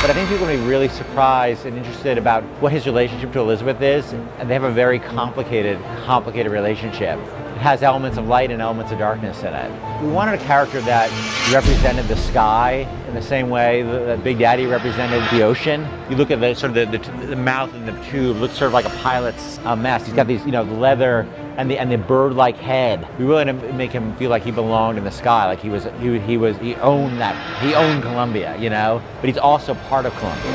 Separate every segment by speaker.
Speaker 1: But I think people will be really surprised and interested about what his relationship to Elizabeth is, and they have a very complicated relationship. It has elements of light and elements of darkness in it. We wanted a character that represented the sky in the same way that Big Daddy represented the ocean. You look at the sort of the mouth and the tube, looks sort of like a pilot's mast. He's got these, the leather and the bird-like head. We really had to make him feel like he belonged in the sky, like he owned Columbia, but he's also part of Columbia.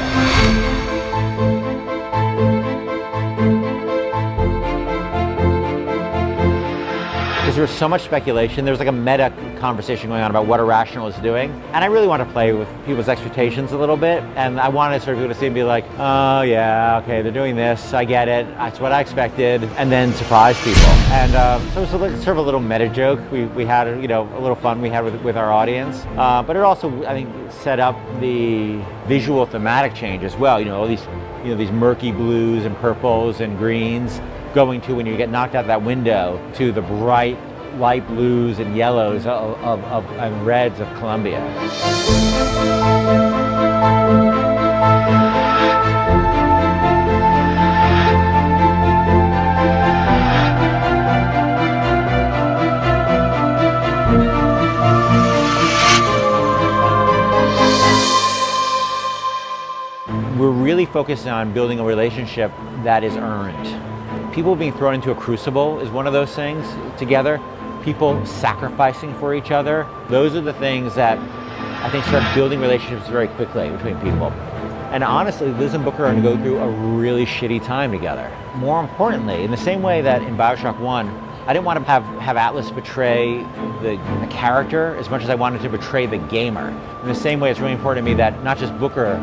Speaker 1: Because there was so much speculation, there was like a meta conversation going on about what Irrational is doing. And I really want to play with people's expectations a little bit. And I wanted sort of people to see and be like, oh yeah, okay, they're doing this, I get it, that's what I expected, and then surprise people. And so it was sort of a little meta joke. We had, a little fun we had with our audience. But it also, I think, set up the visual thematic change as well. All these, these murky blues and purples and greens, going to, when you get knocked out that window, to the bright light blues and yellows and reds of Columbia. We're really focused on building a relationship that is earned. People being thrown into a crucible is one of those things together. People sacrificing for each other. Those are the things that I think start building relationships very quickly between people. And honestly, Liz and Booker are going to go through a really shitty time together. More importantly, in the same way that in BioShock 1, I didn't want to have Atlas betray the character as much as I wanted to betray the gamer. In the same way, it's really important to me that not just Booker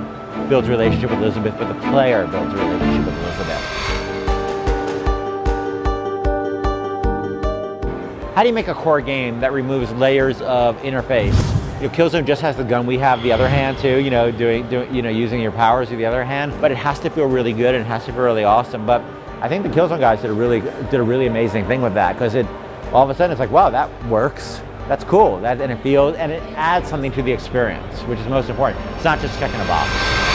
Speaker 1: builds a relationship with Elizabeth, but the player builds a relationship with Elizabeth. How do you make a core game that removes layers of interface? Killzone just has the gun. We have the other hand too. Using your powers with the other hand. But it has to feel really good and it has to feel really awesome. But I think the Killzone guys did a really amazing thing with that, because all of a sudden it's like, wow, that works. That's cool. And it adds something to the experience, which is most important. It's not just checking a box.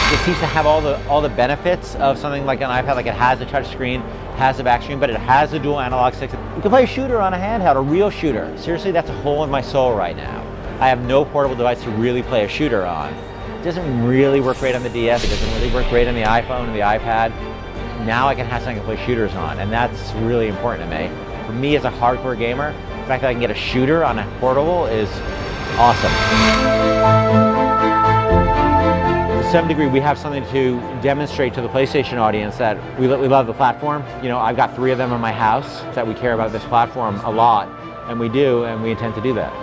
Speaker 1: It seems to have all the benefits of something like an iPad. Like, it has a touch screen, has a back screen, but it has a dual analog stick. You can play a shooter on a handheld, a real shooter. Seriously, that's a hole in my soul right now. I have no portable device to really play a shooter on. It doesn't really work great on the DS. It doesn't really work great on the iPhone and the iPad. Now I can have something to play shooters on, and that's really important to me. For me as a hardcore gamer, the fact that I can get a shooter on a portable is awesome. To some degree, we have something to demonstrate to the PlayStation audience that we love the platform. I've got 3 of them in my house, that we care about this platform a lot, and we do, and we intend to do that.